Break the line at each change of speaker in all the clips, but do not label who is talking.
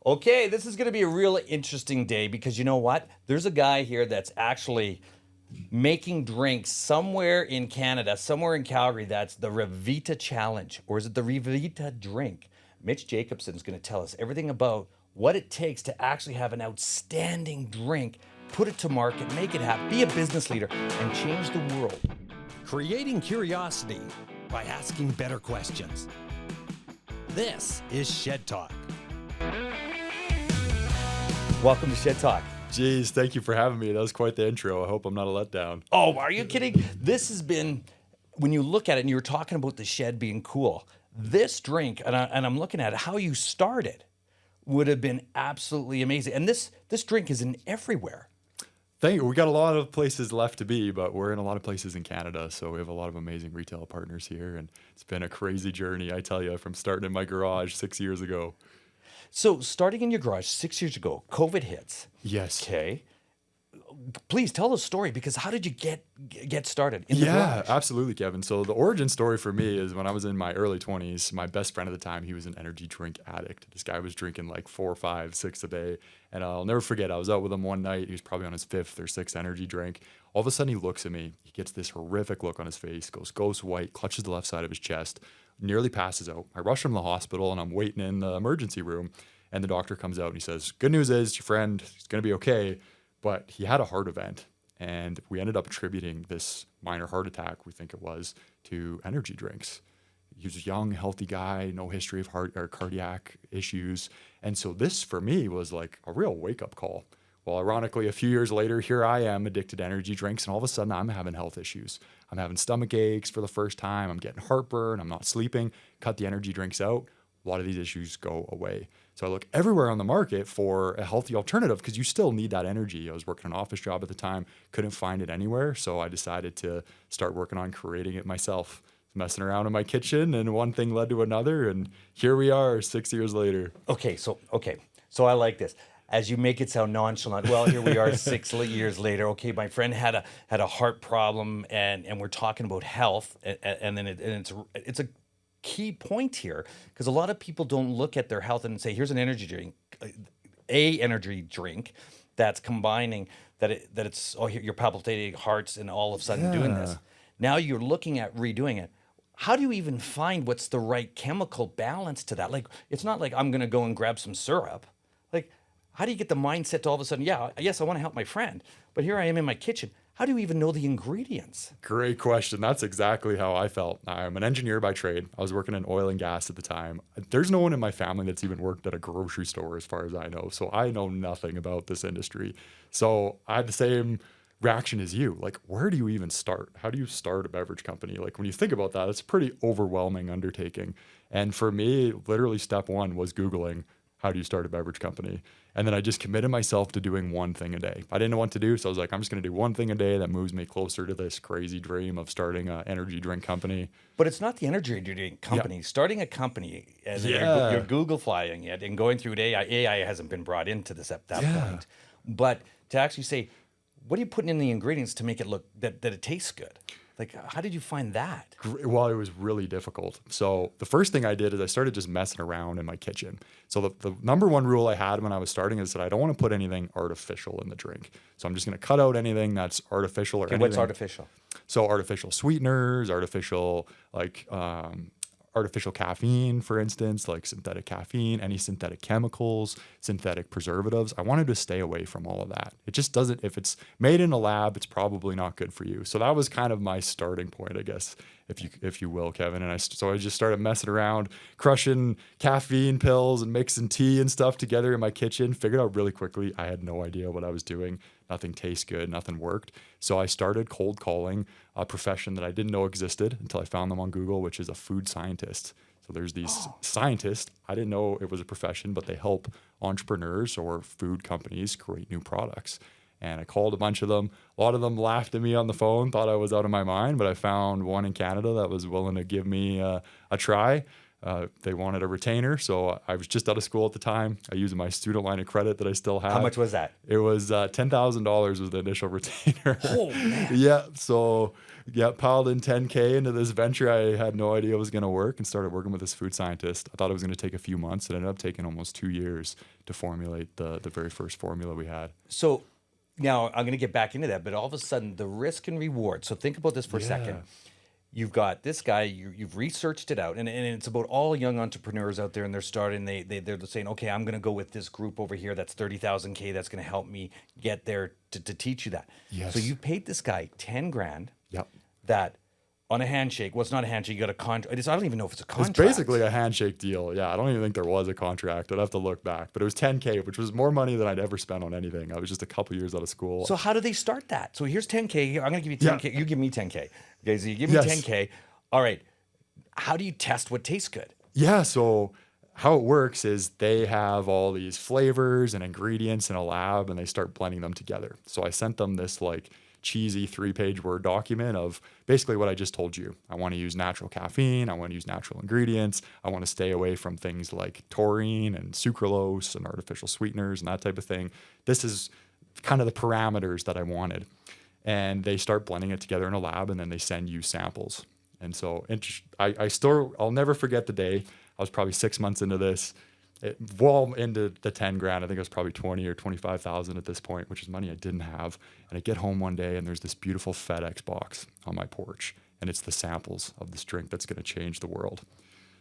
Okay, this is going to be a real interesting day because you know what? There's a guy here that's actually making drinks somewhere in Canada, somewhere in Calgary. That's the Rviita Challenge, or is it the Rviita drink? Mitch Jacobsen is going to tell us everything about what it takes to actually have an outstanding drink, put it to market, make it happen, be a business leader, and change the world.
Creating curiosity by asking better questions. This is Shed Talk.
Welcome to Shed Talk.
Jeez, thank you for having me. That was quite the intro. I hope I'm not a letdown.
Oh, are you kidding? This has been, when you look at it and you were talking about the shed being cool, this drink, and I'm looking at it, how you started would have been absolutely amazing. And this drink is in everywhere.
Thank you. We got a lot of places left to be, but we're in a lot of places in Canada. So we have a lot of amazing retail partners here. And it's been a crazy journey, I tell you, from starting in my garage 6 years ago.
So starting in your garage 6 years ago, COVID hits.
Yes.
Okay. Please tell the story, because how did you get started in the garage?
Absolutely, Kevin. So the origin story for me is when I was in my early 20s, my best friend at the time, he was an energy drink addict. This guy was drinking like 4, 5, 6 a day. And I'll never forget, I was out with him one night. He was probably on his 5th or 6th energy drink. All of a sudden he looks at me. He gets this horrific look on his face, goes ghost white, clutches the left side of his chest, nearly passes out. I rush him to the hospital and I'm waiting in the emergency room. And the doctor comes out and he says, good news is your friend is going to be okay. But he had a heart event, and we ended up attributing this minor heart attack, we think it was, to energy drinks. He was a young, healthy guy, no history of heart or cardiac issues. And so this, for me, was like a real wake-up call. Well, ironically, a few years later, here I am addicted to energy drinks, and all of a sudden I'm having health issues. I'm having stomach aches for the first time. I'm getting heartburn. I'm not sleeping. Cut the energy drinks out. A lot of these issues go away. So I look everywhere on the market for a healthy alternative because you still need that energy. I was working an office job at the time, couldn't find it anywhere. So I decided to start working on creating it myself, messing around in my kitchen, and one thing led to another. And here we are 6 years later.
Okay. So I like this. As you make it sound nonchalant, well, here we are 6 years later. Okay, my friend had a heart problem, and we're talking about health, and then it's a key point here, because a lot of people don't look at their health and say, here's an energy drink that's combining it's you're palpitating hearts and all of a sudden doing this. Now you're looking at redoing it. How do you even find what's the right chemical balance to that? Like, it's not like I'm going to go and grab some syrup. Like, how do you get the mindset to all of a sudden, yes, I want to help my friend, but here I am in my kitchen. How do you even know the ingredients?
Great question. That's exactly how I felt. I'm an engineer by trade. I was working in oil and gas at the time. There's no one in my family that's even worked at a grocery store as far as I know. So I know nothing about this industry. So I had the same reaction as you. Like, where do you even start? How do you start a beverage company? Like, when you think about that, it's a pretty overwhelming undertaking. And for me, literally step one was Googling, how do you start a beverage company? And then I just committed myself to doing one thing a day. I didn't know what to do, so I was like, I'm just going to do one thing a day that moves me closer to this crazy dream of starting an energy drink company.
But it's not the energy drink company. Yeah. Starting a company, as you're Google flying it and going through it, AI hasn't been brought into this at that point. But to actually say, what are you putting in the ingredients to make it look that it tastes good? Like, how did you find that?
Well, it was really difficult. So the first thing I did is I started just messing around in my kitchen. So the number one rule I had when I was starting is that I don't want to put anything artificial in the drink. So I'm just going to cut out anything that's artificial or anything.
What's artificial?
So artificial sweeteners, artificial caffeine, for instance, like synthetic caffeine, any synthetic chemicals, synthetic preservatives. I wanted to stay away from all of that. It just doesn't, if it's made in a lab, it's probably not good for you. So that was kind of my starting point, I guess, if you will, Kevin. And so I just started messing around, crushing caffeine pills and mixing tea and stuff together in my kitchen. Figured out really quickly I had no idea what I was doing. Nothing tastes good, nothing worked. So I started cold calling, a profession that I didn't know existed until I found them on Google, which is a food scientist. So there's these scientists. I didn't know it was a profession, but they help entrepreneurs or food companies create new products. And I called a bunch of them. A lot of them laughed at me on the phone, thought I was out of my mind, but I found one in Canada that was willing to give me a try. They wanted a retainer, so I was just out of school at the time. I used my student line of credit that I still had.
How much was that?
It was $10,000 was the initial retainer.
Oh, man.
Yeah, so piled in $10K into this venture I had no idea was going to work, and started working with this food scientist. I thought it was going to take a few months. It ended up taking almost 2 years to formulate the very first formula we had.
So now I'm going to get back into that, but all of a sudden the risk and reward. So think about this for a second. You've got this guy, you've researched it out, and it's about all young entrepreneurs out there, and they're starting, they're saying, okay, I'm going to go with this group over here that's 30,000 K, that's going to help me get there to teach you that.
Yes.
So you paid this guy 10 grand.
Yep.
That on a handshake, well, it's not a handshake, you got a contract. I don't even know if it's a contract.
It's basically a handshake deal. Yeah, I don't even think there was a contract. I'd have to look back. But it was 10K, which was more money than I'd ever spent on anything. I was just a couple years out of school.
So how do they start that? So here's 10K. I'm going to give you 10K. You give me 10K. Okay, so you give me 10K. All right. How do you test what tastes good?
Yeah, so how it works is they have all these flavors and ingredients in a lab, and they start blending them together. So I sent them this like cheesy 3-page Word document of basically what I just told you. I want to use natural caffeine. I want to use natural ingredients. I want to stay away from things like taurine and sucralose and artificial sweeteners and that type of thing. This is kind of the parameters that I wanted. And they start blending it together in a lab, and then they send you samples. And so I'll never forget the day. I was probably 6 months into this. Well into the 10 grand. I think it was probably 20 or 25,000 at this point, which is money I didn't have. And I get home one day, and there's this beautiful FedEx box on my porch, and it's the samples of this drink that's going to change the world.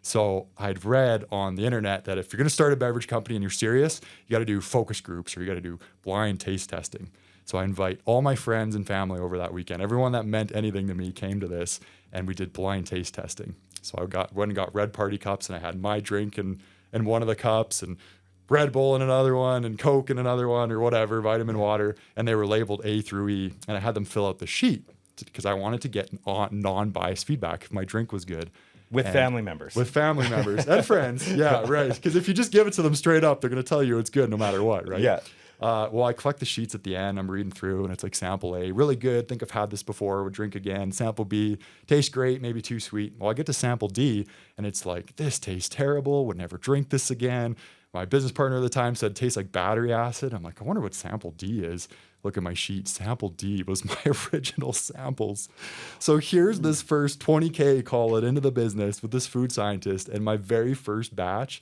So I'd read on the internet that if you're going to start a beverage company and you're serious, you got to do focus groups, or you got to do blind taste testing. So I invite all my friends and family over that weekend. Everyone that meant anything to me came to this, and we did blind taste testing. So I went and got Red Party cups, and I had my drink and one of the cups, and Red Bull in another one, and Coke in another one, or whatever, vitamin water, and they were labeled A through E, and I had them fill out the sheet because I wanted to get non-biased feedback if my drink was good.
With family members.
With family members and friends. Yeah, right. Because if you just give it to them straight up, they're going to tell you it's good no matter what, right?
Yeah.
Well, I collect the sheets at the end. I'm reading through, and it's like sample A, really good. Think I've had this before. Would drink again. Sample B, tastes great, maybe too sweet. Well, I get to sample D, and it's like, this tastes terrible. Would never drink this again. My business partner at the time said, tastes like battery acid. I'm like, I wonder what sample D is. Look at my sheet. Sample D was my original samples. So here's this first 20K, call it, into the business with this food scientist, and my very first batch,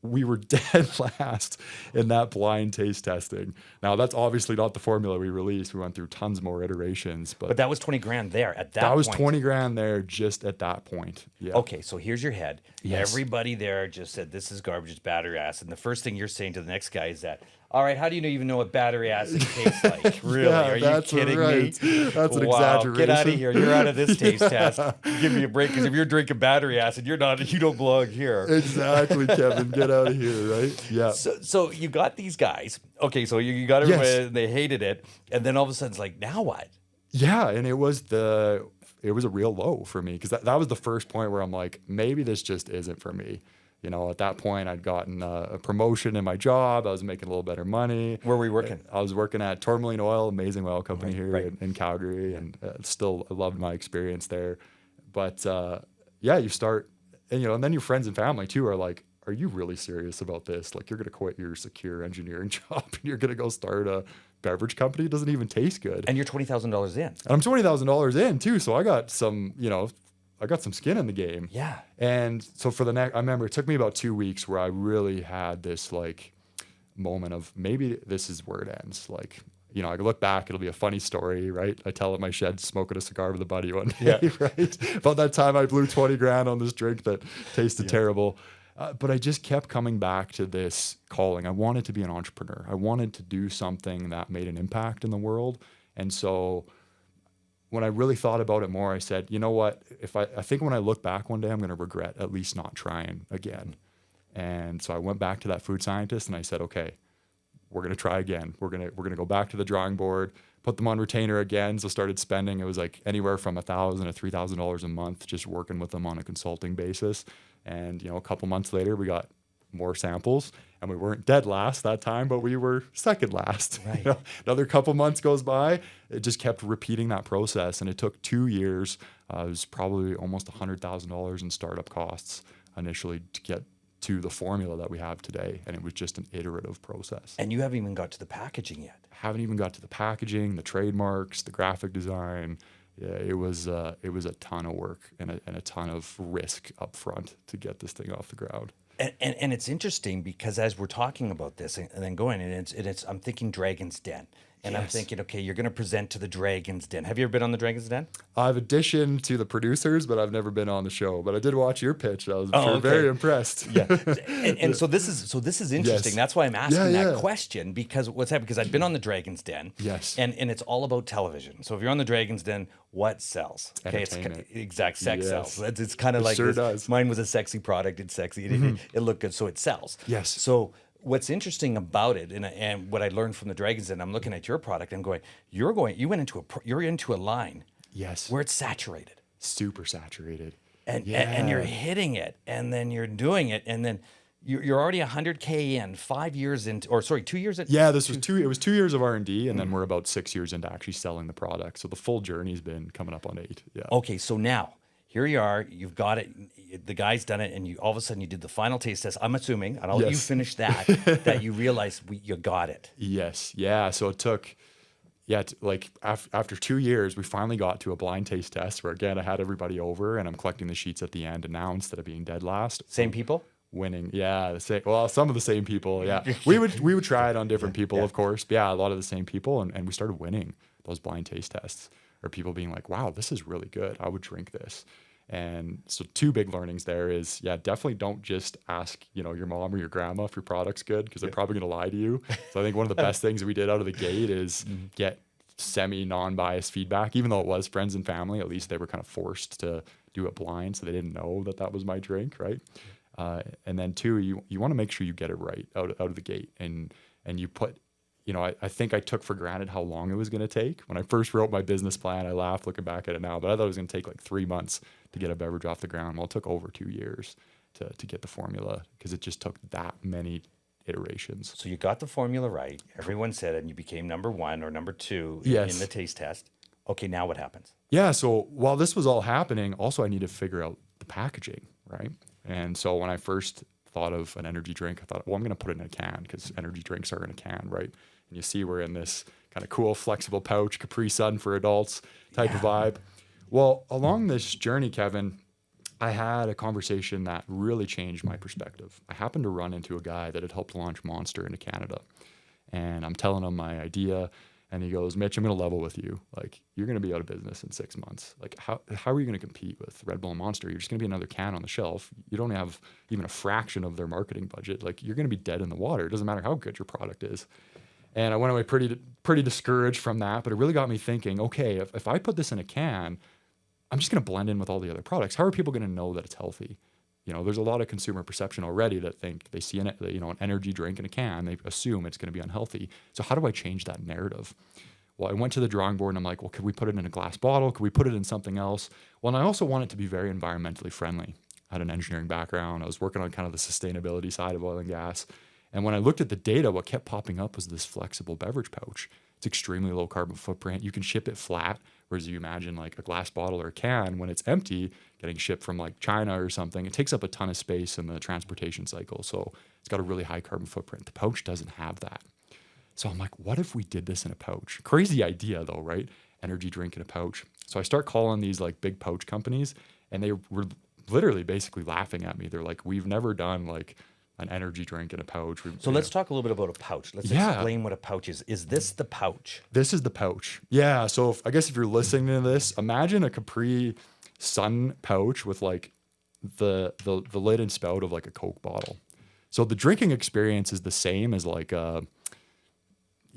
we were dead last in that blind taste testing. Now, that's obviously not the formula we released. We went through tons more iterations. But
that was 20 grand there at that point.
That was 20 grand there just at that point. Yeah.
Okay, so here's your head.
Yes.
Everybody there just said, this is garbage, it's battery acid. And the first thing you're saying to the next guy is that, all right, how do you even know what battery acid tastes like? Really?
Yeah,
Are you kidding me?
That's an
wow,
exaggeration.
Get out of here. You're out of this taste test. Give me a break, because if you're drinking battery acid, you don't belong here.
Exactly, Kevin. Get out of here, right? Yeah.
So you got these guys. Okay, so you got everybody, they hated it. And then all of a sudden it's like, now what?
Yeah, and it was a real low for me, because that was the first point where I'm like, maybe this just isn't for me. You know, at that point, I'd gotten a promotion in my job. I was making a little better money.
Where were you working?
I was working at Tourmaline Oil, amazing oil company here in Calgary, and still loved my experience there. But you start, and then your friends and family too are like, are you really serious about this? Like, you're going to quit your secure engineering job and you're going to go start a beverage company? It doesn't even taste good.
And you're $20,000 in.
And I'm $20,000 in too. So I got some skin in the game.
Yeah.
And so I remember it took me about 2 weeks where I really had this like moment of, maybe this is where it ends. Like, I look back, it'll be a funny story, right? I tell it in my shed smoking a cigar with a buddy one day, right? About that time I blew 20 grand on this drink that tasted terrible. But I just kept coming back to this calling. I wanted to be an entrepreneur. I wanted to do something that made an impact in the world. And so when I really thought about it more, I said, you know what? I think when I look back one day, I'm going to regret at least not trying again. And so I went back to that food scientist and I said, okay, we're going to try again. We're going to go back to the drawing board, put them on retainer again. So started spending, it was like anywhere from $1,000 to $3,000 a month, just working with them on a consulting basis. And, a couple months later, we got more samples, and we weren't dead last that time, but we were second last.
Right.
Another couple months goes by, it just kept repeating that process, and it took 2 years. It was probably almost $100,000 in startup costs initially to get to the formula that we have today. And it was just an iterative process.
And you haven't even got to the packaging yet.
Haven't even got to the packaging, the trademarks, the graphic design. Yeah, it was a ton of work and a ton of risk up front to get this thing off the ground.
And it's interesting because as we're talking about this and then going, and it's I'm thinking Dragon's Den. And I'm thinking, okay, you're going to present to the Dragon's Den. Have you ever been on the Dragon's Den?
I've auditioned to the producers, but I've never been on the show. But I did watch your pitch. I was very impressed.
Yeah. And so this is interesting.
Yes.
That's why I'm asking that question, because what's happening? Because I've been on the Dragon's Den.
Yes.
And it's all about television. So if you're on the Dragon's Den, what sells? Okay, it's exact sex sells. It's kind of like
sure
this.
Does.
Mine was a sexy product. It's sexy. It looked good, so it sells.
Yes.
So what's interesting about it, and what I learned from the Dragons, and I'm looking at your product, I'm going, you're into a line,
Yes,
where it's saturated,
super saturated,
and you're hitting it, and then you're doing it, and then you're already 100K in, 5 years into, or sorry, 2 years in.
Yeah, this was it was 2 years of R&D, and then we're about 6 years into actually selling the product. So the full journey's been coming up on 8. Yeah.
Okay, so now here you are, you've got it, the guy's done it, and you all of a sudden you did the final taste test. I'm assuming, and I'll let you finish that, that you realized you got it.
Yes. Yeah. So it took, after 2 years, we finally got to a blind taste test where, again, I had everybody over and I'm collecting the sheets at the end. And now instead of being dead last,
Same people?
winning. Yeah. Some of the same people. Yeah. we would try it on different people, of course. But yeah, a lot of the same people. And we started winning those blind taste tests, or people being like, wow, this is really good. I would drink this. And so 2 big learnings there is, definitely don't just ask, your mom or your grandma if your product's good, because they're probably going to lie to you. So I think one of the best things that we did out of the gate is get non-biased feedback. Even though it was friends and family, at least they were kind of forced to do it blind, so they didn't know that was my drink, right? And then 2, you want to make sure you get it right out of the gate, and you put, I think I took for granted how long it was going to take. When I first wrote my business plan, I laughed looking back at it now, but I thought it was going to take like 3 months to get a beverage off the ground. Well, it took over 2 years to get the formula, because it just took that many iterations.
So you got the formula right. Everyone said it, and you became number 1 or number 2 in the taste test. Okay, now what happens?
Yeah, so while this was all happening, also I needed to figure out the packaging, right? And so when I first thought of an energy drink, I thought, well, I'm going to put it in a can, because energy drinks are in a can, right? And you see we're in this kind of cool, flexible pouch, Capri Sun for adults type of vibe. Well, along this journey, Kevin, I had a conversation that really changed my perspective. I happened to run into a guy that had helped launch Monster into Canada. And I'm telling him my idea, and he goes, Mitch, I'm going to level with you. Like, you're going to be out of business in 6 months. Like, how are you going to compete with Red Bull and Monster? You're just going to be another can on the shelf. You don't have even a fraction of their marketing budget. Like, you're going to be dead in the water. It doesn't matter how good your product is. And I went away pretty discouraged from that, but it really got me thinking, okay, if I put this in a can, I'm just going to blend in with all the other products. How are people going to know that it's healthy? There's a lot of consumer perception already that think they see an energy drink in a can, they assume it's going to be unhealthy. So how do I change that narrative? Well, I went to the drawing board and I'm like, well, could we put it in a glass bottle? Could we put it in something else? Well, and I also want it to be very environmentally friendly. I had an engineering background. I was working on kind of the sustainability side of oil and gas. And when I looked at the data, what kept popping up was this flexible beverage pouch. It's extremely low carbon footprint. You can ship it flat, whereas you imagine like a glass bottle or a can, when it's empty, getting shipped from like China or something, it takes up a ton of space in the transportation cycle. So it's got a really high carbon footprint. The pouch doesn't have that. So I'm like, what if we did this in a pouch? Crazy idea though, right? Energy drink in a pouch. So I start calling these like big pouch companies, and they were literally basically laughing at me. They're like, we've never done like an energy drink in a pouch.
So let's talk a little bit about a pouch. Let's explain what a pouch is. Is this the pouch?
This is the pouch. Yeah. So I guess if you're listening to this, imagine a Capri Sun pouch with like the lid and spout of like a Coke bottle. So the drinking experience is the same as like a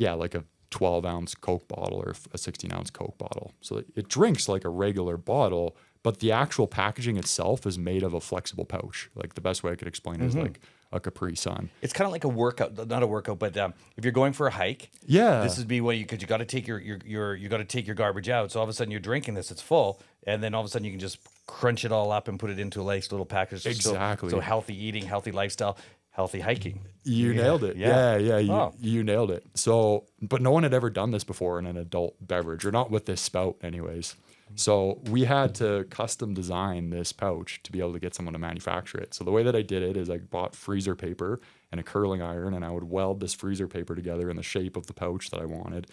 12-ounce Coke bottle or a 16-ounce Coke bottle. So it drinks like a regular bottle, but the actual packaging itself is made of a flexible pouch. Like the best way I could explain it is like a Capri Sun.
It's kind of like a workout, not a workout, but if you're going for a hike, this would be what because you got to take your garbage out. So all of a sudden you're drinking this, it's full, and then all of a sudden you can just crunch it all up and put it into a nice little package.
Exactly.
So healthy eating, healthy lifestyle, healthy hiking.
You nailed it. You nailed it. So, but no one had ever done this before in an adult beverage, or not with this spout anyways. So we had to custom design this pouch to be able to get someone to manufacture it. So the way that I did it is I bought freezer paper and a curling iron, and I would weld this freezer paper together in the shape of the pouch that I wanted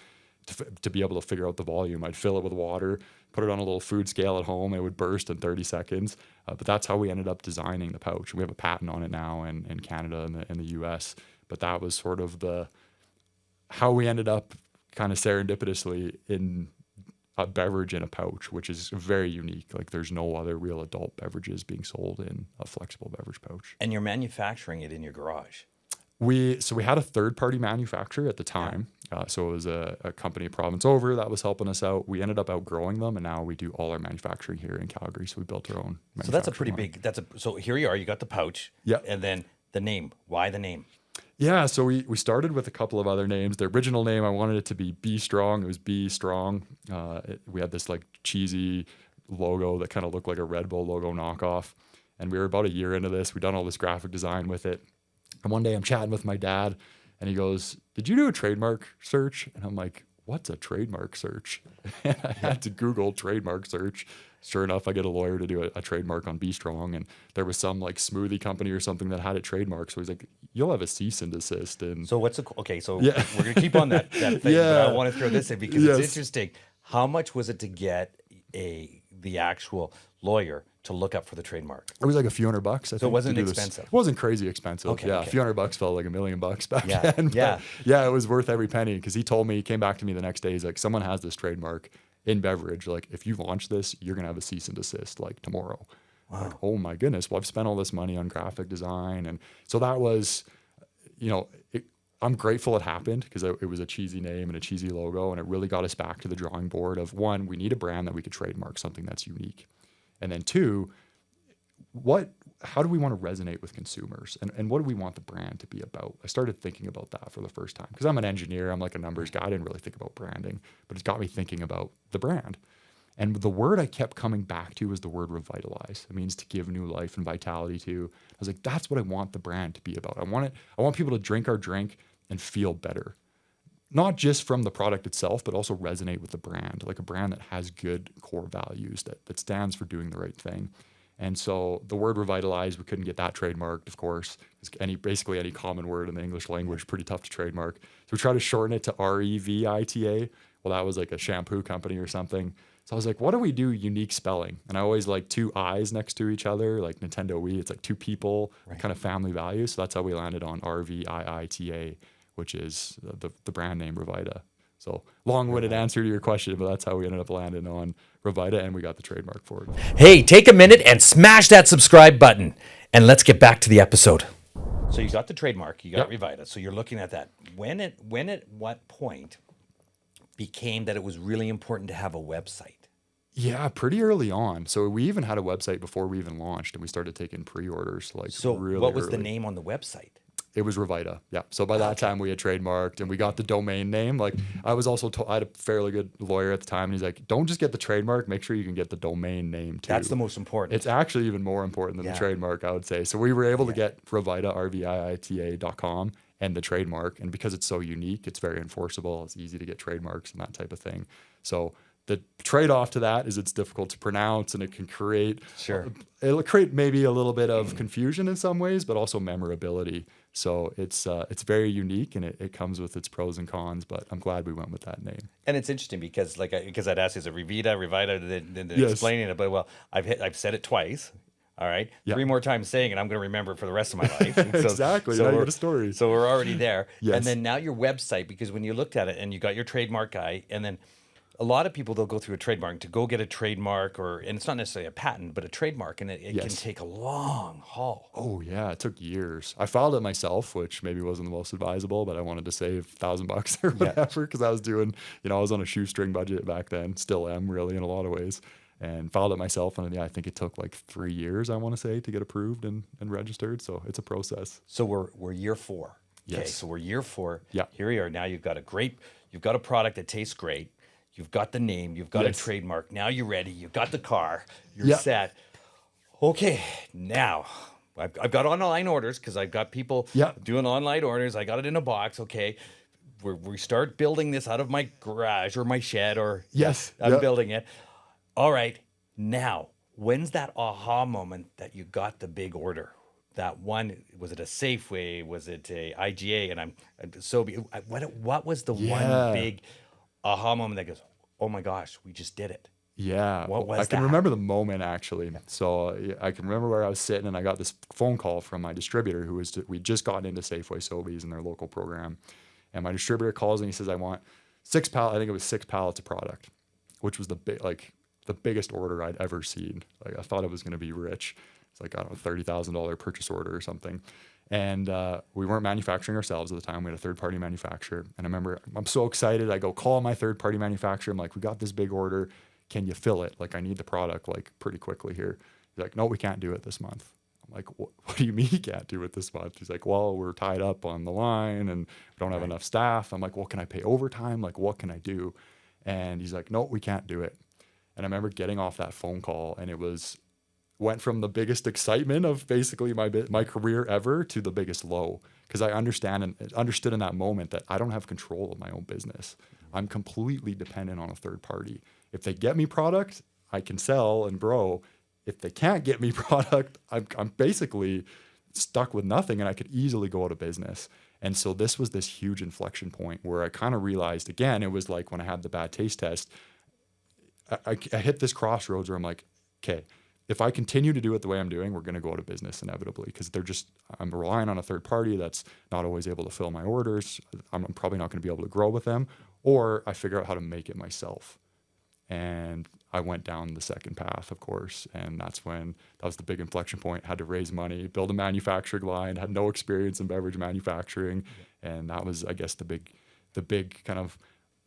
to be able to figure out the volume. I'd fill it with water, put it on a little food scale at home. It would burst in 30 seconds. But that's how we ended up designing the pouch. We have a patent on it now in Canada and in the US. But that was sort of how we ended up kind of serendipitously in a beverage in a pouch, which is very unique. Like there's no other real adult beverages being sold in a flexible beverage pouch.
And you're manufacturing it in your garage.
We had a third-party manufacturer at the time. So it was a company a province over that was helping us out. We ended up outgrowing them, and now we do all our manufacturing here in Calgary. So we built our own.
So that's a pretty big. So here you are. You got the pouch.
Yeah.
And then the name. Why the name?
Yeah. So we started with a couple of other names. The original name, I wanted it to be Be Strong. It was Be Strong. We had this like cheesy logo that kind of looked like a Red Bull logo knockoff. And we were about a year into this. We'd done all this graphic design with it. And one day I'm chatting with my dad, and he goes, "Did you do a trademark search?" And I'm like, "What's a trademark search?" And I had to Google trademark search. Sure enough, I get a lawyer to do a trademark on Be Strong, and there was some like smoothie company or something that had it trademarked. So he's like, "You'll have a cease and desist." And
so so we're gonna keep on that thing.
Yeah.
But I want to throw this in because
Yes.
it's interesting. How much was it to get the actual lawyer to look up for the trademark?
it was like a few $100. I think,
it wasn't
to do this.
expensive?
It wasn't crazy expensive.
Okay,
yeah,
okay.
a few $100 felt like $1 million back
Yeah,
then. But
yeah.
it was worth every penny because he came back to me the next day. He's like, "Someone has this trademark in beverage. Like, if you launch this, you're gonna have a cease and desist like tomorrow."
Wow.
Like, oh my goodness. Well, I've spent all this money on graphic design, and so that was, I'm grateful it happened because it was a cheesy name and a cheesy logo, and it really got us back to the drawing board of one, we need a brand that we could trademark, something that's unique, and then two, how do we want to resonate with consumers, and what do we want the brand to be about? I started thinking about that for the first time because I'm an engineer. I'm like a numbers guy. I didn't really think about branding, but it's got me thinking about the brand. And the word I kept coming back to was the word revitalize. It means to give new life and vitality to. I was like, that's what I want the brand to be about. I want people to drink our drink and feel better. Not just from the product itself, but also resonate with the brand, like a brand that has good core values, that stands for doing the right thing. And so the word revitalize, we couldn't get that trademarked, of course. Basically any common word in the English language, pretty tough to trademark. So we tried to shorten it to Revita. Well, that was like a shampoo company or something. So I was like, what do we do unique spelling? And I always like two I's next to each other, like Nintendo Wii. It's like two people,
Right.
kind of family values. So that's how we landed on Rviita, which is the brand name Rviita. So long-winded answer to your question, but that's how we ended up landing on Rviita, and we got the trademark for it.
Hey, take a minute and smash that subscribe button, and let's get back to the episode. So you got the trademark, you got
Yep.
Rviita. So you're looking at that. When at what point became that it was really important to have a website?
Yeah, pretty early on. So we even had a website before we even launched, and we started taking pre-orders
So
really
what was the
early.
name on the website?
It was Rviita. Yeah. So by that time we had trademarked and we got the domain name. Like I was also told, I had a fairly good lawyer at the time, and he's like, don't just get the trademark, make sure you can get the domain name too.
That's the most important.
It's actually even more important than
Yeah.
the trademark, I would say. So we were able to get Rviita, Rviita.com, and the trademark. And because it's so unique, it's very enforceable. It's easy to get trademarks and that type of thing. So the trade-off to that is it's difficult to pronounce, and it can create it'll create maybe a little bit of confusion in some ways, but also memorability. So it's very unique, and it comes with its pros and cons. But I'm glad we went with that name.
And it's interesting because I'd asked, is it Rviita, then
Yes.
explaining it, but well, I've said it twice. All right,
Yeah.
3 more times saying it, I'm going to remember it for the rest of my life.
Exactly. Now you got a story.
So we're already there.
Yes.
And then now your website, because when you looked at it and you got your trademark guy, and then a lot of people, they'll go through a trademark to go get a trademark, and it's not necessarily a patent, but a trademark, and it can
Yes.
take a long haul.
Oh yeah, it took years. I filed it myself, which maybe wasn't the most advisable, but I wanted to save $1,000 or whatever because I was doing, I was on a shoestring budget back then, still am really in a lot of ways, and filed it myself. And I think it took like 3 years, I want to say, to get approved and registered. So it's a process.
So we're year 4. Okay,
Yes.
so we're year 4.
Yeah.
Here we are. Now you've got a product that tastes great. You've got the name, you've got
Yes.
a trademark. Now you're ready. You've got the car. You're
Yeah.
set. Okay, now I've got online orders because I've got people
Yeah.
doing online orders. I got it in a box. Okay, we start building this out of my garage or my shed, or
Yes.
I'm
Yeah.
building it. All right. Now, when's that aha moment that you got the big order? That one, was it a Safeway? Was it a IGA? And what was the one
Yeah.
big aha moment that goes, oh my gosh, we just did it?
Yeah,
What was
I can
that?
remember the moment actually. So I can remember where I was sitting, and I got this phone call from my distributor we just gotten into Safeway Sobeys in their local program, and my distributor calls and he says, "I want 6 pallets. I think it was 6 pallets of product," which was the biggest order I'd ever seen. Like I thought it was going to be rich. It's like, I don't know, $30,000 purchase order or something. And we weren't manufacturing ourselves at the time. We had a third-party manufacturer. And I remember I'm so excited. I go call my third-party manufacturer. I'm like, we got this big order. Can you fill it? Like, I need the product like pretty quickly here. He's like, no, we can't do it this month. I'm like, what do you mean you can't do it this month? He's like, well, we're tied up on the line and we don't have enough staff. I'm like, well, can I pay overtime? Like, what can I do? And he's like, no, we can't do it. And I remember getting off that phone call, and went from the biggest excitement of basically my career ever to the biggest low, because I understood in that moment that I don't have control of my own business. I'm completely dependent on a third party. If they get me product, I can sell and grow. If they can't get me product, I'm basically stuck with nothing, and I could easily go out of business. And so this was this huge inflection point where I kind of realized, again, it was like when I had the bad taste test, I hit this crossroads where I'm like, okay, if I continue to do it the way I'm doing, we're going to go out of business inevitably, because I'm relying on a third party that's not always able to fill my orders. I'm probably not going to be able to grow with them, or I figure out how to make it myself. And I went down the second path, of course. And that was the big inflection point. Had to raise money, build a manufacturing line, had no experience in beverage manufacturing. And that was, I guess, the big kind of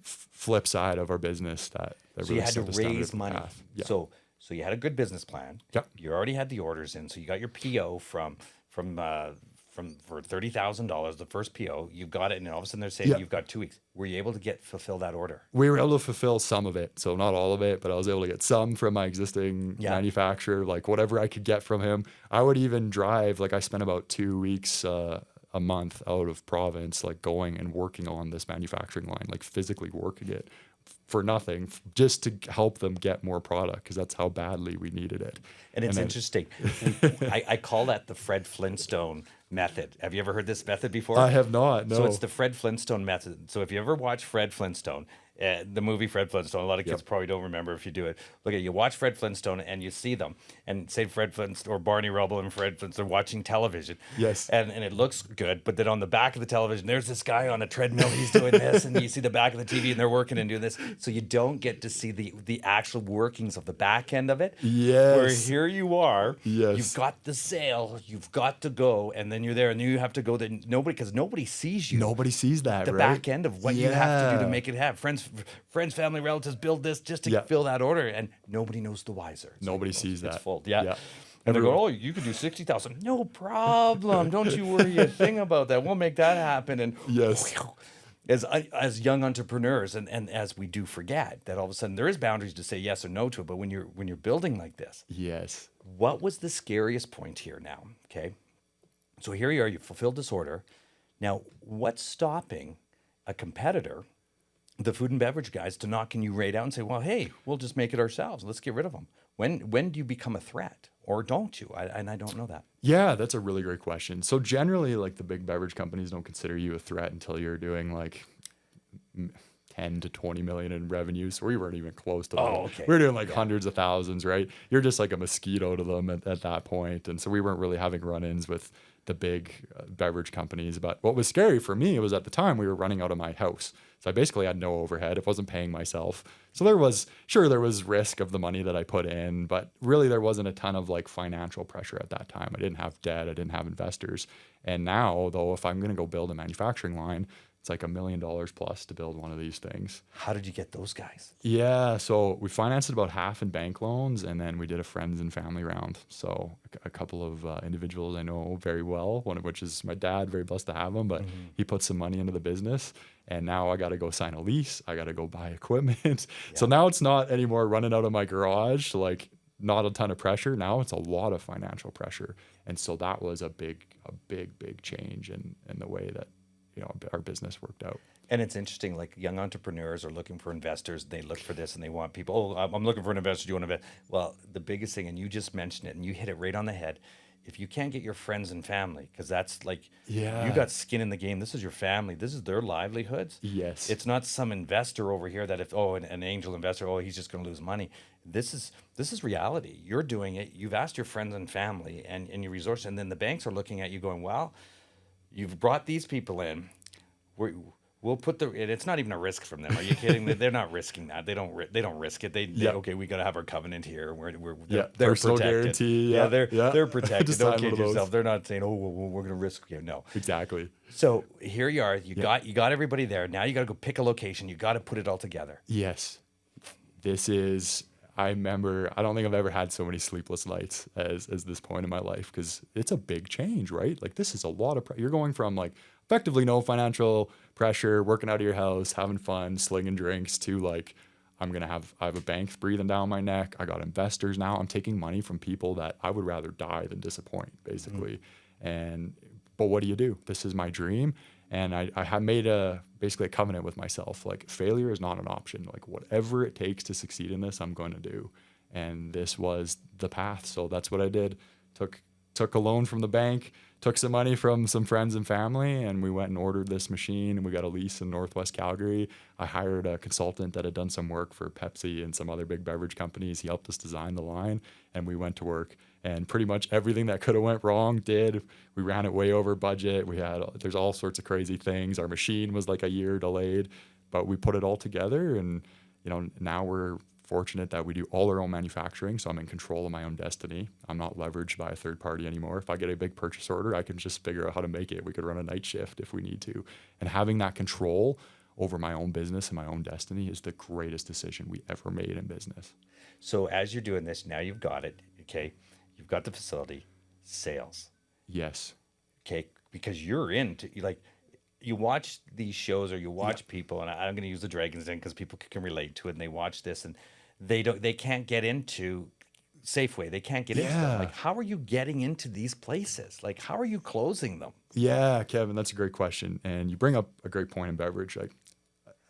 flip side of our business that
So
really
you had to
set us down a
raise
different
money.
path. Yeah.
So you had a good business plan.
Yep.
You already had the orders in. So you got your PO for $30,000, the first PO. You got it, and all of a sudden they're saying you've got 2 weeks. Were you able to fulfill that order?
We were able to fulfill some of it, so not all of it, but I was able to get some from my existing manufacturer, like whatever I could get from him. I would even drive, like I spent about 2 weeks a month out of province, like going and working on this manufacturing line, like physically working it for nothing, just to help them get more product, because that's how badly we needed it.
And it's interesting. I call that the Fred Flintstone method. Have you ever heard this method before?
I have not, no.
So it's the Fred Flintstone method. So if you ever watch Fred Flintstone, the movie Fred Flintstone, a lot of kids probably don't remember if you do it. You watch Fred Flintstone and you see them, and say Fred Flintstone or Barney Rubble and Fred Flintstone watching television.
Yes.
And it looks good, but then on the back of the television, there's this guy on a treadmill, he's doing this, and you see the back of the TV and they're working and doing this. So you don't get to see the actual workings of the back end of it.
Yes.
Where here you are,
Yes.
you've got the sale, you've got to go, and then you're there, and you have to go there. Because nobody sees you.
Nobody sees that,
the
right?
back end of what you have to do to make it happen. Friends, family, relatives build this just to fill that order, and nobody knows the wiser.
Nobody sees that.
It's full. Yeah. And they go, oh, you could do 60,000. No problem. Don't you worry a thing about that. We'll make that happen. And
Yes.
As young entrepreneurs, and as we do forget that all of a sudden there is boundaries to say yes or no to it. But when you're building like this,
Yes.
what was the scariest point here now? Okay. So here you are, you fulfilled this order. Now, what's stopping a competitor, the food and beverage guys, to knocking you right out and say, well, hey, we'll just make it ourselves. Let's get rid of them. When do you become a threat, or don't you? I don't know that.
Yeah, that's a really great question. So generally, like, the big beverage companies don't consider you a threat until you're doing like 10 to 20 million in revenue. So we weren't even close to that.
Oh, okay.
We were doing like hundreds of thousands, right? You're just like a mosquito to them at that point. And so we weren't really having run-ins with the big beverage companies. But what was scary for me was, at the time, we were running out of my house. So I basically had no overhead. It wasn't paying myself. So there was risk of the money that I put in, but really there wasn't a ton of like financial pressure at that time. I didn't have debt. I didn't have investors. And now, though, if I'm going to go build a manufacturing line, it's like $1 million plus to build one of these things.
How did you get those guys?
Yeah, so we financed it about half in bank loans, and then we did a friends and family round. So a couple of individuals I know very well, one of which is my dad, very blessed to have him, but he put some money into the business, and now I got to go sign a lease. I got to go buy equipment. So now it's not anymore running out of my garage, like not a ton of pressure. Now it's a lot of financial pressure. And so that was a big change in the way that our business worked out.
And it's interesting, like young entrepreneurs are looking for investors. They look for this and they want people, oh, I'm looking for an investor. Do you want to invest? Well, the biggest thing, and you just mentioned it and you hit it right on the head. If you can't get your friends and family, because that's like, you got skin in the game. This is your family. This is their livelihoods.
Yes.
It's not some investor over here that an angel investor, he's just going to lose money. This is reality. You're doing it. You've asked your friends and family and your resources. And then the banks are looking at you going, well, you've brought these people in. We'll put and it's not even a risk from them. Are you kidding? They're not risking that. They don't risk it. Okay, we got to have our covenant here. They're
personal
protected.
guarantee.
They're protected.
Just
Don't
sign one
kid
of those.
yourself. They're not saying, we're going to risk you. No.
Exactly.
So here you are. You got everybody there. Now you got to go pick a location. You got to put it all together.
Yes. I remember, I don't think I've ever had so many sleepless nights as this point in my life, because it's a big change, right? Like, this is a lot of you're going from like effectively no financial pressure, working out of your house, having fun, slinging drinks, to like, I have a bank breathing down my neck. I got investors now. I'm taking money from people that I would rather die than disappoint, basically. But what do? This is my dream. And I have made basically a covenant with myself. Like, failure is not an option. Like, whatever it takes to succeed in this, I'm going to do. And this was the path. So that's what I did. Took a loan from the bank, took some money from some friends and family, and we went and ordered this machine, and we got a lease in Northwest Calgary. I hired a consultant that had done some work for Pepsi and some other big beverage companies. He helped us design the line, and we went to work. And pretty much everything that could have went wrong did. We ran it way over budget. There's all sorts of crazy things. Our machine was like a year delayed, but we put it all together. And, now we're fortunate that we do all our own manufacturing. So I'm in control of my own destiny. I'm not leveraged by a third party anymore. If I get a big purchase order, I can just figure out how to make it. We could run a night shift if we need to. And having that control over my own business and my own destiny is the greatest decision we ever made in business.
So as you're doing this, now you've got it. Okay. You've got the facility, sales.
Yes.
Okay. Because you're you watch these shows, or you watch people, and I'm going to use the Dragons Den because people can relate to it, and they watch this and they can't get into Safeway. They can't get into them. Like, how are you getting into these places? Like, how are you closing them?
Yeah, Kevin, that's a great question. And you bring up a great point in beverage. Like,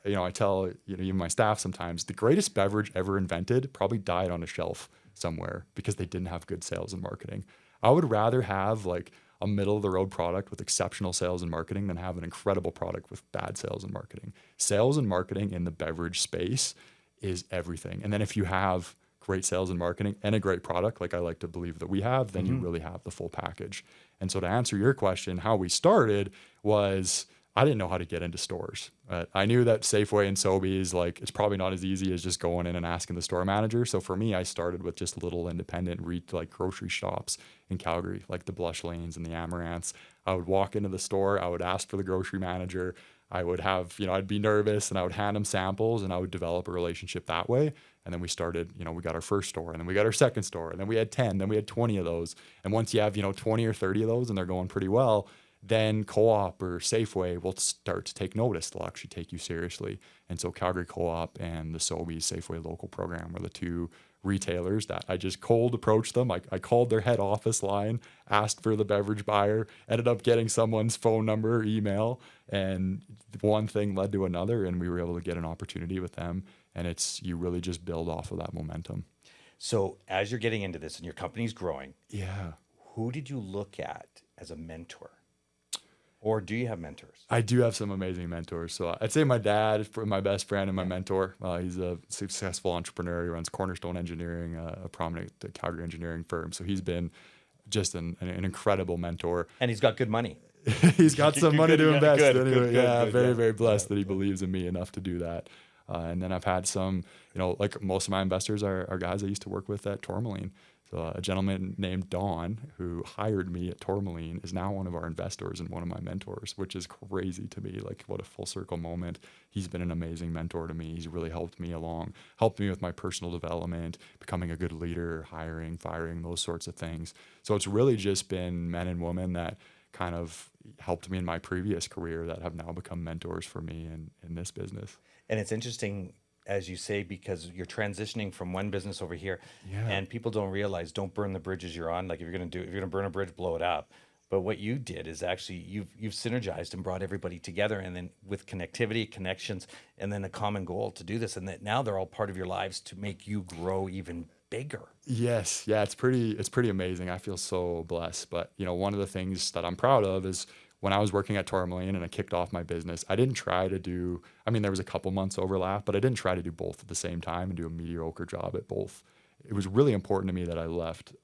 I tell, even my staff sometimes, the greatest beverage ever invented probably died on a shelf somewhere because they didn't have good sales and marketing. I would rather have like a middle of the road product with exceptional sales and marketing than have an incredible product with bad sales and marketing. Sales and marketing in the beverage space is everything. And then if you have great sales and marketing and a great product, like I like to believe that we have, then you really have the full package. And so to answer your question, how we started was, I didn't know how to get into stores. I knew that Safeway and Sobeys, like, it's probably not as easy as just going in and asking the store manager. So for me, I started with just little independent grocery shops in Calgary, like the Blush Lanes and the Amaranths. I would walk into the store, I would ask for the grocery manager. I would have, I'd be nervous, and I would hand them samples, and I would develop a relationship that way. And then we started, we got our first store, and then we got our second store, and then we had 10, then we had 20 of those. And once you have, 20 or 30 of those and they're going pretty well, then Co-op or Safeway will start to take notice. They'll actually take you seriously. And so Calgary Co-op and the Sobeys Safeway local program were the two retailers that I just cold approached them. I called their head office line, asked for the beverage buyer, ended up getting someone's phone number or email, and one thing led to another, and we were able to get an opportunity with them. And you really just build off of that momentum.
So as you're getting into this and your company's growing,
yeah,
who did you look at as a mentor? Or do you have mentors?
I do have some amazing mentors. So I'd say my dad is my best friend and my mentor. He's a successful entrepreneur. He runs Cornerstone Engineering, a prominent Calgary engineering firm. So he's been just an incredible mentor.
And he's got good money.
He's got some money to invest.
Good,
very blessed that he believes in me enough to do that. And then I've had some, like most of my investors are guys I used to work with at Tourmaline. So a gentleman named Don, who hired me at Tourmaline, is now one of our investors and one of my mentors, which is crazy to me. Like, what a full circle moment. He's been an amazing mentor to me. He's really helped me with my personal development, becoming a good leader, hiring, firing, those sorts of things. So it's really just been men and women that kind of helped me in my previous career that have now become mentors for me in this business.
And it's interesting, as you say, because you're transitioning from one business over here, and people don't realize, don't burn the bridges you're on. Like, if you're going to burn a bridge, blow it up. But what you did is actually you've synergized and brought everybody together, and then with connectivity, connections, and then a common goal to do this, and that now they're all part of your lives to make you grow even bigger.
Yes, yeah, it's pretty amazing. I feel so blessed. But one of the things that I'm proud of is when I was working at Tourmaline and I kicked off my business, I didn't try to do. I mean, there was a couple months overlap, but I didn't try to do both at the same time and do a mediocre job at both. It was really important to me that I left,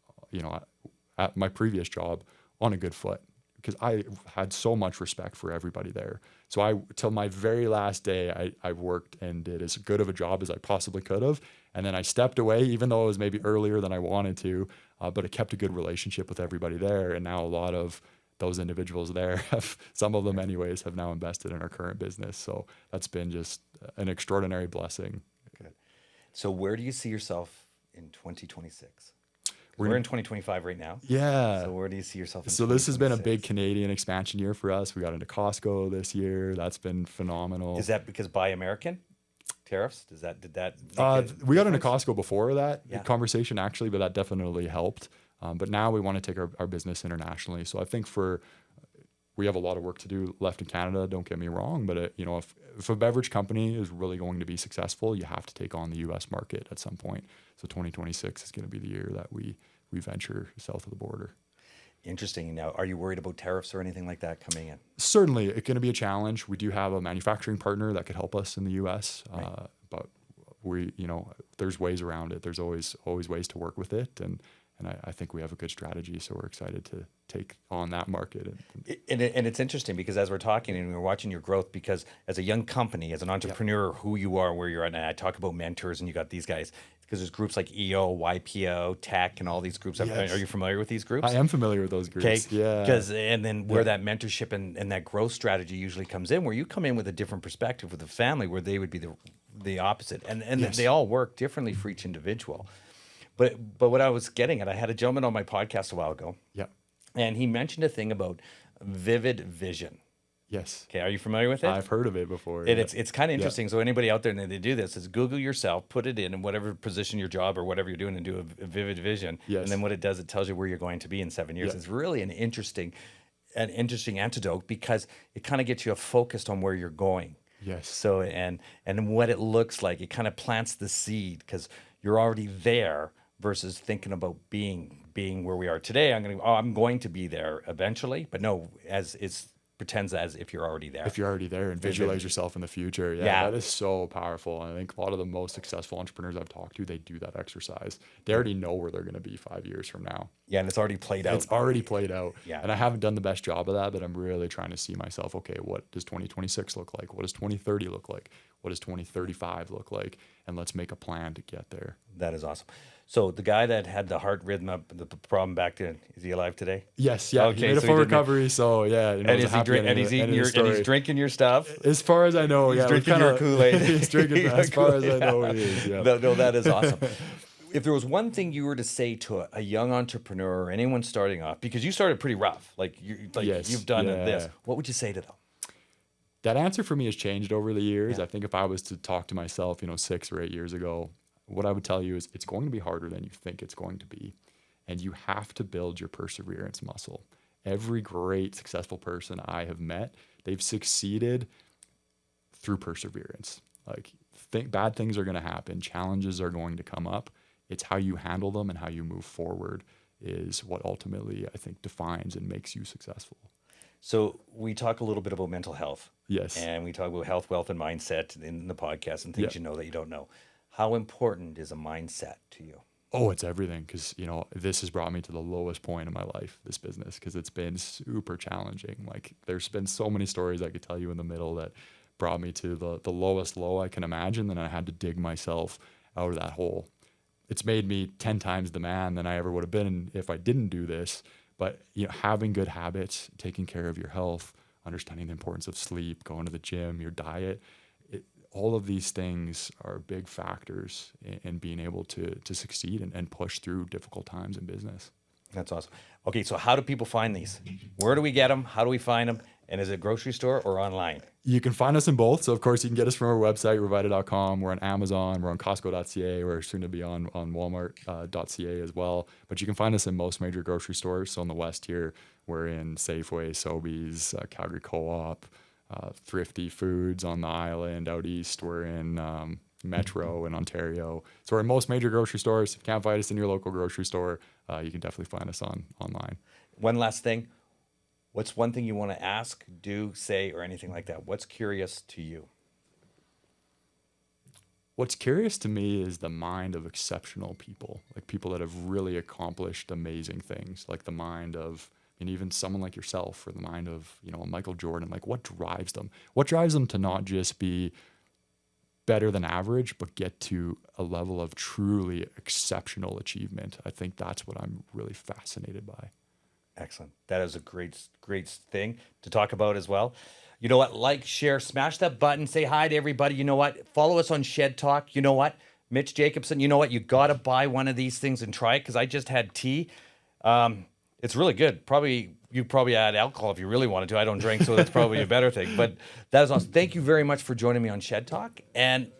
at my previous job on a good foot, because I had so much respect for everybody there. So till my very last day, I worked and did as good of a job as I possibly could have. And then I stepped away, even though it was maybe earlier than I wanted to, but I kept a good relationship with everybody there. And now a lot of those individuals there some of them anyways, have now invested in our current business. So that's been just an extraordinary blessing.
Good. So where do you see yourself in 2026? We're in 2025 right now.
Yeah.
So where do you see yourself in
So this has been a big
2026?
Canadian expansion year for us. We got into Costco this year. That's been phenomenal.
Is that because Buy American tariffs? Did that make
We got into
difference?
Costco before that
Yeah.
conversation, actually, but that definitely helped. But now we want to take our business internationally. So I think we have a lot of work to do left in Canada, don't get me wrong. But, if a beverage company is really going to be successful, you have to take on the U.S. market at some point. So 2026 is going to be the year that we venture south of the border.
Interesting. Now, are you worried about tariffs or anything like that coming in?
Certainly, it's going to be a challenge. We do have a manufacturing partner that could help us in the U.S., but there's ways around it. There's always ways to work with it, and I think we have a good strategy. So we're excited to take on that market.
And it's interesting because as we're talking and we're watching your growth, because as a young company, as an entrepreneur, who you are, where you're at, and I talk about mentors, and you got these guys, because there's groups like EO, YPO, Tech, and all these groups.
Yes.
Are you familiar with these groups?
I am familiar with those groups.
Okay.
Yeah.
And then where that mentorship and that growth strategy usually comes in, where you come in with a different perspective with a family, where they would be the opposite, and
Yes.
they all work differently for each individual. But what I was getting at, I had a gentleman on my podcast a while ago,
Yeah.
and he mentioned a thing about vivid vision.
Yes.
Okay, are you familiar with it?
I've heard of it before.
And
yeah.
it's kind of interesting. So anybody out there, and they do this, is Google yourself, put it in whatever position your job or whatever you're doing, and do a vivid vision.
Yes.
And then what it does, it tells you where you're going to be in 7 years.
Yeah.
It's really an interesting antidote, because it kind of gets you focused on where you're going.
Yes.
So and what it looks like, it kind of plants the seed, because you're already there versus thinking about being where we are today. I'm going to be there eventually, but no, as it's pretends as if you're already there.
If you're already there and visualize yourself in the future. Yeah, that is so powerful. And I think a lot of the most successful entrepreneurs I've talked to, they do that exercise. They already know where they're going to be 5 years from now.
Yeah, and it's already played out.
It's already played out.
Yeah.
And I haven't done the best job of that, but I'm really trying to see myself, okay, what does 2026 look like? What does 2030 look like? What does 2035 look like? And let's make a plan to get there.
That is awesome. So the guy that had the heart rhythm up, the problem back then, is he alive today?
Yes, yeah.
Okay,
He made a
so
full
he did
recovery, so yeah.
And is he and he's drinking your stuff?
As far as I know,
He's
yeah.
drinking your Kool-Aid.
He's drinking, as far as I know, he is, yeah.
No, that is awesome. If there was one thing you were to say to a young entrepreneur or anyone starting off, because you started pretty rough,
Yes,
you've done
yeah.
this, what would you say to them?
That answer for me has changed over the years.
Yeah.
I think if I was to talk to myself, 6 or 8 years ago, what I would tell you is it's going to be harder than you think it's going to be. And you have to build your perseverance muscle. Every great successful person I have met, they've succeeded through perseverance. Bad things are going to happen. Challenges are going to come up. It's how you handle them and how you move forward is what ultimately, I think, defines and makes you successful.
So we talk a little bit about mental health.
Yes.
And we talk about health, wealth, and mindset in the podcast and things
Yeah.
you know that you don't know. How important is a mindset to you?
Oh, it's everything, because this has brought me to the lowest point in my life, this business, because it's been super challenging. There's been so many stories I could tell you in the middle that brought me to the lowest low I can imagine, and I had to dig myself out of that hole. It's made me 10 times the man than I ever would have been if I didn't do this. But having good habits, taking care of your health, understanding the importance of sleep, going to the gym, your diet, all of these things are big factors in being able to succeed and push through difficult times in business.
That's awesome. Okay, so how do people find these? Where do we get them? How do we find them? And is it grocery store or online?
You can find us in both. So, of course, you can get us from our website, Rviita.com. We're on Amazon. We're on Costco.ca. We're soon to be on Walmart.ca as well. But you can find us in most major grocery stores. So, in the West here, We're in Safeway, Sobeys, Calgary Co-op, Thrifty Foods on the island out east. We're in Metro in Ontario. So we're in most major grocery stores. If you can't find us in your local grocery store, you can definitely find us online.
One last thing. What's one thing you want to ask, do, say, or anything like that? What's curious to you?
What's curious to me is the mind of exceptional people, like people that have really accomplished amazing things, like the mind of, and even someone like yourself, or the mind of, a Michael Jordan. Like, what drives them? What drives them to not just be better than average, but get to a level of truly exceptional achievement? I think that's what I'm really fascinated by.
Excellent. That is a great thing to talk about as well. You know what? Like, share, smash that button, say hi to everybody. You know what? Follow us on Shed Talk. You know what? Mitch Jacobsen, you know what? You got to buy one of these things and try it, because I just had tea. It's really good. You probably add alcohol if you really wanted to. I don't drink, so that's probably a better thing. But that is awesome. Thank you very much for joining me on Shed Talk. And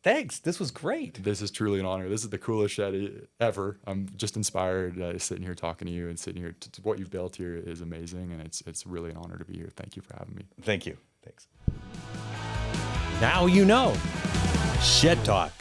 thanks. This was great.
This is truly an honor. This is the coolest shed ever. I'm just inspired sitting here talking to you and sitting here. What you've built here is amazing, and it's really an honor to be here. Thank you for having me.
Thank you. Thanks.
Now you know. Shed Talk.